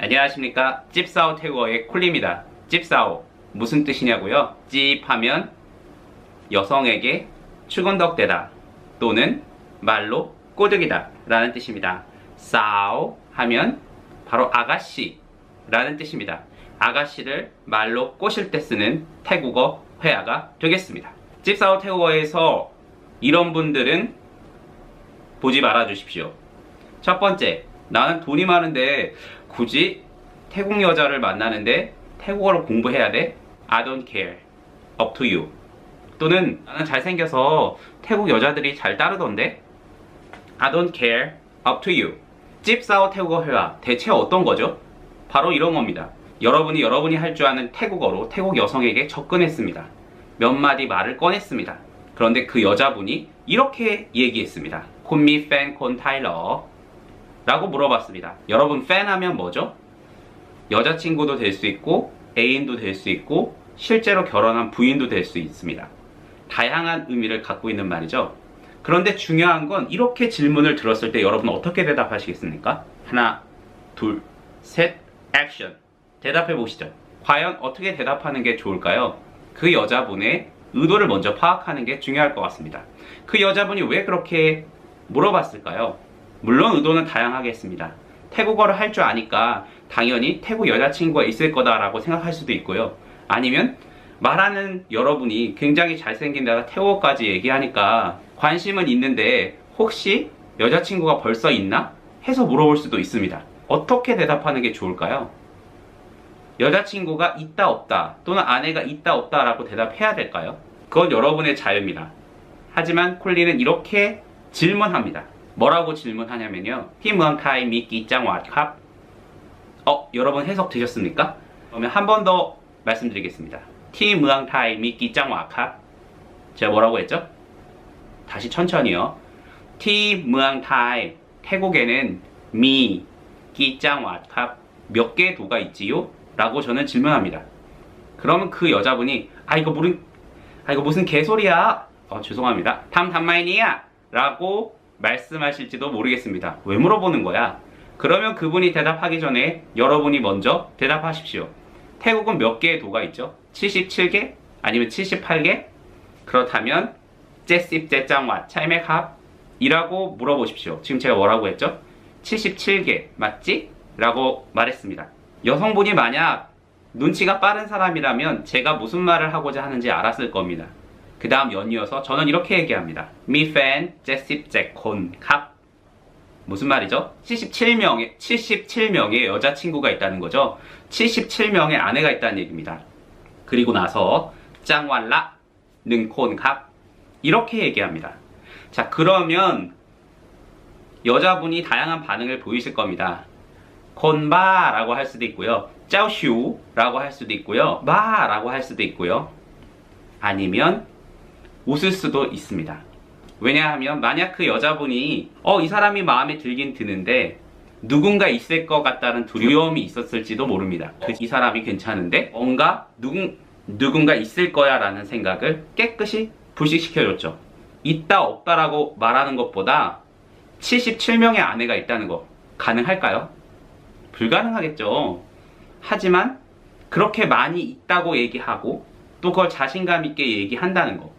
안녕하십니까. 찝사오 태국어의 쿨리입니다. 찝사오 무슨 뜻이냐고요? 찝하면 여성에게 추근덕대다 또는 말로 꼬드기다 라는 뜻입니다. 싸오 하면 바로 아가씨 라는 뜻입니다. 아가씨를 말로 꼬실 때 쓰는 태국어 회화가 되겠습니다. 찝사오 태국어에서 이런 분들은 보지 말아 주십시오. 첫 번째, 나는 돈이 많은데 굳이 태국 여자를 만나는데 태국어를 공부해야 돼? I don't care. Up to you. 또는 나는 잘생겨서 태국 여자들이 잘 따르던데? I don't care. Up to you. 찝사오 태국어 회화 대체 어떤 거죠? 바로 이런 겁니다. 여러분이 할 줄 아는 태국어로 태국 여성에게 접근했습니다. 몇 마디 말을 꺼냈습니다. 그런데 그 여자분이 이렇게 얘기했습니다. 콘미 팬 콘 타일러 라고 물어봤습니다. 여러분, 팬 하면 뭐죠? 여자친구도 될 수 있고 애인도 될 수 있고 실제로 결혼한 부인도 될 수 있습니다. 다양한 의미를 갖고 있는 말이죠. 그런데 중요한 건 이렇게 질문을 들었을 때 여러분 어떻게 대답하시겠습니까? 하나, 둘, 셋, 액션. 대답해 보시죠. 과연 어떻게 대답하는 게 좋을까요? 그 여자분의 의도를 먼저 파악하는 게 중요할 것 같습니다. 그 여자분이 왜 그렇게 물어봤을까요? 물론 의도는 다양하겠습니다. 태국어를 할 줄 아니까 당연히 태국 여자친구가 있을 거다라고 생각할 수도 있고요. 아니면 말하는 여러분이 굉장히 잘생긴다가 태국어까지 얘기하니까 관심은 있는데 혹시 여자친구가 벌써 있나? 해서 물어볼 수도 있습니다. 어떻게 대답하는 게 좋을까요? 여자친구가 있다 없다 또는 아내가 있다 없다 라고 대답해야 될까요? 그건 여러분의 자유입니다. 하지만 콜리는 이렇게 질문합니다. 뭐라고 질문하냐면요. 티무앙타이 미끼 짱왓캅. 여러분 해석 되셨습니까? 그러면 한 번 더 말씀드리겠습니다. 티무앙타이 미끼 짱왓캅. 제가 뭐라고 했죠? 다시 천천히요. 티무앙타이 태국에는 미끼 짱왓캅 몇 개의 도가 있지요? 라고 저는 질문합니다. 그러면 그 여자분이 이거 무슨 개소리야? 죄송합니다. 담마이니야 라고 말씀하실지도 모르겠습니다. 왜 물어보는 거야? 그러면 그분이 대답하기 전에 여러분이 먼저 대답하십시오. 태국은 몇 개의 도가 있죠? 77개? 아니면 78개? 그렇다면 째씹 째짱왓 차이맥합 이라고 물어보십시오. 지금 제가 뭐라고 했죠? 77개 맞지? 라고 말했습니다. 여성분이 만약 눈치가 빠른 사람이라면 제가 무슨 말을 하고자 하는지 알았을 겁니다. 그 다음 연이어서 저는 이렇게 얘기합니다. 미 팬 제십 제콘 갑. 무슨 말이죠? 77명의 여자친구가 있다는 거죠. 77명의 아내가 있다는 얘기입니다. 그리고 나서 짱왈라 능콘 갑 이렇게 얘기합니다. 자, 그러면 여자분이 다양한 반응을 보이실 겁니다. 콘바 라고 할 수도 있고요. 짜오슈 라고 할 수도 있고요. 마 라고 할 수도 있고요. 아니면 웃을 수도 있습니다. 왜냐하면 만약 그 여자분이 이 사람이 마음에 들긴 드는데 누군가 있을 것 같다는 두려움이 있었을지도 모릅니다. 이 사람이 괜찮은데 뭔가 누군가 있을 거야 라는 생각을 깨끗이 불식시켜줬죠. 있다 없다 라고 말하는 것보다 77명의 아내가 있다는 거 가능할까요? 불가능하겠죠. 하지만 그렇게 많이 있다고 얘기하고 또 그걸 자신감 있게 얘기한다는 거,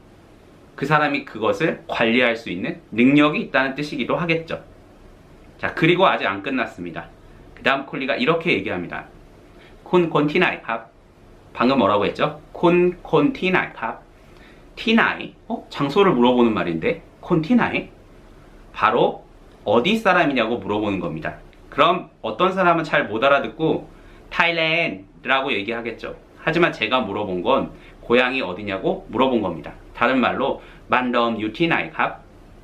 그 사람이 그것을 관리할 수 있는 능력이 있다는 뜻이기도 하겠죠. 자, 그리고 아직 안 끝났습니다. 그 다음 콜리가 이렇게 얘기합니다. 콘티나이 팝. 방금 뭐라고 했죠? 콘티나이 팝. 티나이? 장소를 물어보는 말인데 콘티나이? 바로 어디 사람이냐고 물어보는 겁니다. 그럼 어떤 사람은 잘 못 알아듣고 타일랜드라고 얘기하겠죠. 하지만 제가 물어본 건 고향이 어디냐고 물어본 겁니다. 다른 말로 만덤 유티나이 캅.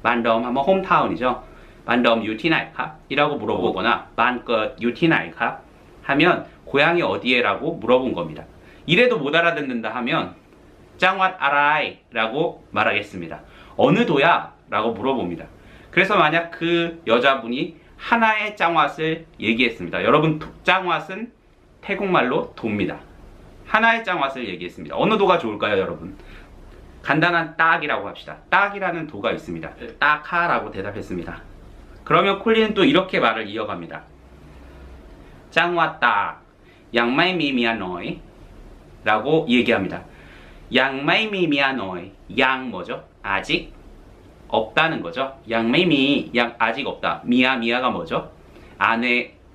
만덤 하면 홈타운이죠. 만덤 유티나이 캅 이라고 물어보거나 만껏 유티나이 캅 하면 고향이 어디에 라고 물어본 겁니다. 이래도 못 알아듣는다 하면 짱왓 아라이 라고 말하겠습니다. 어느 도야? 라고 물어봅니다. 그래서 만약 그 여자분이 하나의 짱왓을 얘기했습니다. 여러분, 짱왓은 태국말로 도입니다. 하나의 짱왓을 얘기했습니다. 어느 도가 좋을까요, 여러분? 간단한 딱이라고 합시다. 딱이라는 도가 있습니다. 딱하라고 대답했습니다. 그러면 콜리는 또 이렇게 말을 이어갑니다. 짱 왔다. 양마이미 미안노이 라고 얘기합니다. 양마이미 미안노이. 양 뭐죠? 아직 없다는 거죠. 양마이미 양 아직 없다. 미야가 뭐죠?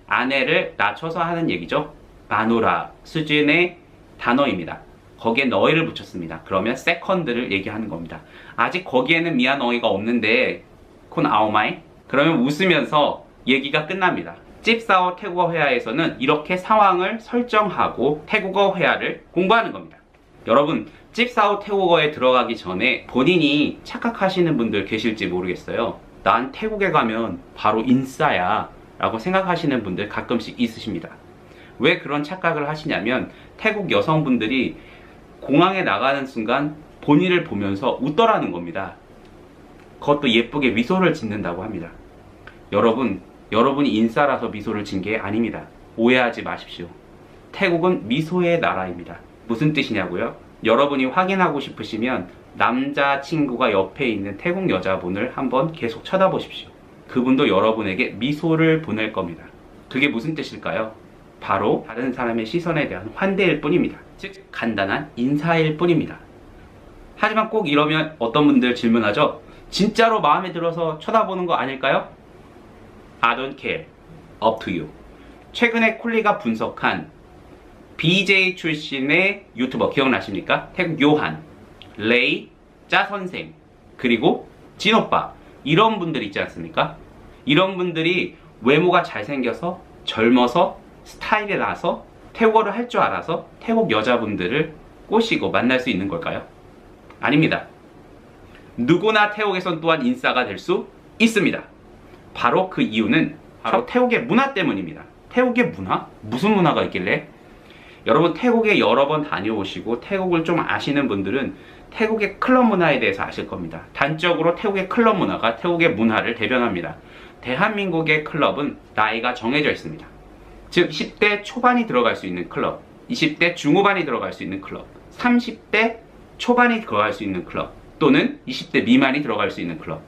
아내를 낮춰서 하는 얘기죠. 마누라 수준의 단어입니다. 거기에 너희를 붙였습니다. 그러면 세컨드를 얘기하는 겁니다. 아직 거기에는 미야 너희가 없는데 콘 아오마이? 그러면 웃으면서 얘기가 끝납니다. 찝사오 태국어 회화에서는 이렇게 상황을 설정하고 태국어 회화를 공부하는 겁니다. 여러분, 찝사오 태국어에 들어가기 전에 본인이 착각하시는 분들 계실지 모르겠어요. 난 태국에 가면 바로 인싸야 라고 생각하시는 분들 가끔씩 있으십니다. 왜 그런 착각을 하시냐면 태국 여성분들이 공항에 나가는 순간 본인을 보면서 웃더라는 겁니다. 그것도 예쁘게 미소를 짓는다고 합니다. 여러분이 인싸라서 미소를 진 게 아닙니다. 오해하지 마십시오. 태국은 미소의 나라입니다. 무슨 뜻이냐고요? 여러분이 확인하고 싶으시면 남자친구가 옆에 있는 태국 여자분을 한번 계속 쳐다보십시오. 그분도 여러분에게 미소를 보낼 겁니다. 그게 무슨 뜻일까요? 바로 다른 사람의 시선에 대한 환대일 뿐입니다. 즉 간단한 인사일 뿐입니다. 하지만 꼭 이러면 어떤 분들 질문하죠. 진짜로 마음에 들어서 쳐다보는 거 아닐까요? I don't care. Up to you. 최근에 콜리가 분석한 BJ 출신의 유튜버 기억나십니까? 태국 요한, 레이, 짜 선생, 그리고 진오빠, 이런 분들 있지 않습니까? 이런 분들이 외모가 잘생겨서 젊어서 스타일이 나서 태국어를 할 줄 알아서 태국 여자분들을 꼬시고 만날 수 있는 걸까요? 아닙니다. 누구나 태국에선 또한 인싸가 될 수 있습니다. 바로 그 이유는 바로 태국의 문화 때문입니다. 태국의 문화? 무슨 문화가 있길래? 여러분, 태국에 여러 번 다녀오시고 태국을 좀 아시는 분들은 태국의 클럽 문화에 대해서 아실 겁니다. 단적으로 태국의 클럽 문화가 태국의 문화를 대변합니다. 대한민국의 클럽은 나이가 정해져 있습니다. 즉 10대 초반이 들어갈 수 있는 클럽, 20대 중후반이 들어갈 수 있는 클럽, 30대 초반이 들어갈 수 있는 클럽, 또는 20대 미만이 들어갈 수 있는 클럽.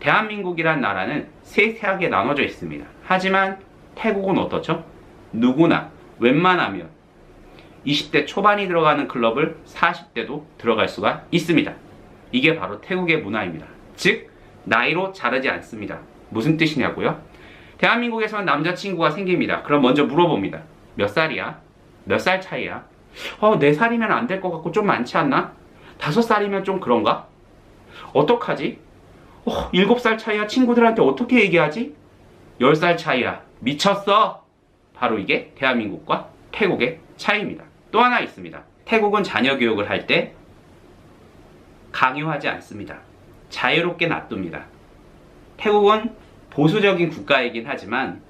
대한민국이란 나라는 세세하게 나눠져 있습니다. 하지만 태국은 어떻죠? 누구나 웬만하면 20대 초반이 들어가는 클럽을 40대도 들어갈 수가 있습니다. 이게 바로 태국의 문화입니다. 즉 나이로 자르지 않습니다. 무슨 뜻이냐고요? 대한민국에서는 남자친구가 생깁니다. 그럼 먼저 물어봅니다. 몇 살이야? 몇 살 차이야? 4살이면 안 될 것 같고 좀 많지 않나? 5살이면 좀 그런가? 어떡하지? 7살 차이야. 친구들한테 어떻게 얘기하지? 10살 차이야. 미쳤어? 바로 이게 대한민국과 태국의 차이입니다. 또 하나 있습니다. 태국은 자녀 교육을 할 때 강요하지 않습니다. 자유롭게 놔둡니다. 태국은 보수적인 국가이긴 하지만,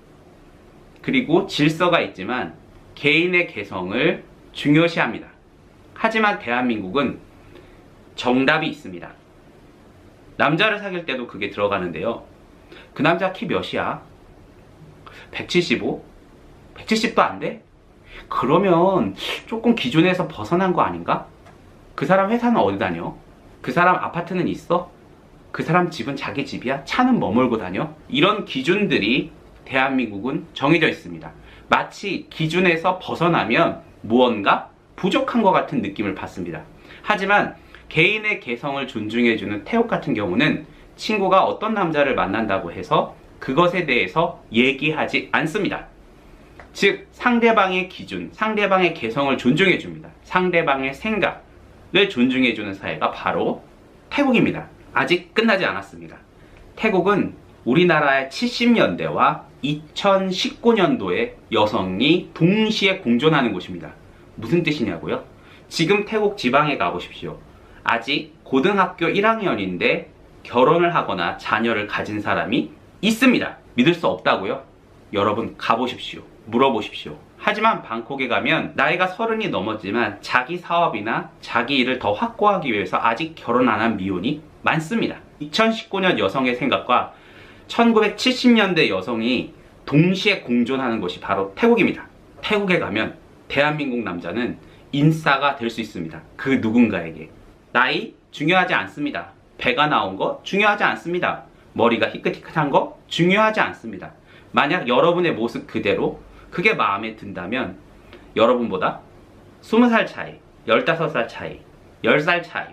그리고 질서가 있지만 개인의 개성을 중요시합니다. 하지만 대한민국은 정답이 있습니다. 남자를 사귈 때도 그게 들어가는데요. 그 남자 키 몇이야? 175? 170도 안 돼? 그러면 조금 기준에서 벗어난 거 아닌가? 그 사람 회사는 어디 다녀? 그 사람 아파트는 있어? 그 사람 집은 자기 집이야? 차는 뭐 몰고 다녀? 이런 기준들이 대한민국은 정해져 있습니다. 마치 기준에서 벗어나면 무언가 부족한 것 같은 느낌을 받습니다. 하지만 개인의 개성을 존중해주는 태국 같은 경우는 친구가 어떤 남자를 만난다고 해서 그것에 대해서 얘기하지 않습니다. 즉 상대방의 기준, 상대방의 개성을 존중해줍니다. 상대방의 생각을 존중해주는 사회가 바로 태국입니다. 아직 끝나지 않았습니다. 태국은 우리나라의 70년대와 2019년도에 여성이 동시에 공존하는 곳입니다. 무슨 뜻이냐고요? 지금 태국 지방에 가보십시오. 아직 고등학교 1학년인데 결혼을 하거나 자녀를 가진 사람이 있습니다. 믿을 수 없다고요? 여러분 가보십시오. 물어보십시오. 하지만 방콕에 가면 나이가 30이 넘었지만 자기 사업이나 자기 일을 더 확고하기 위해서 아직 결혼 안 한 미혼이 많습니다. 2019년 여성의 생각과 1970년대 여성이 동시에 공존하는 곳이 바로 태국입니다. 태국에 가면 대한민국 남자는 인싸가 될 수 있습니다. 그 누군가에게. 나이 중요하지 않습니다. 배가 나온 거 중요하지 않습니다. 머리가 희끗희끗한 거 중요하지 않습니다. 만약 여러분의 모습 그대로 그게 마음에 든다면 여러분보다 20살 차이, 15살 차이, 10살 차이,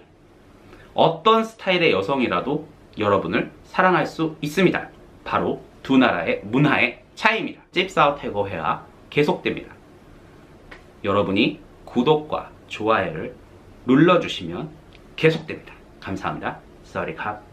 어떤 스타일의 여성이라도 여러분을 사랑할 수 있습니다. 바로 두 나라의 문화의 차이입니다. 찝사오 태고 회화 계속됩니다. 여러분이 구독과 좋아요를 눌러주시면 계속됩니다. 감사합니다. 쏘리캅.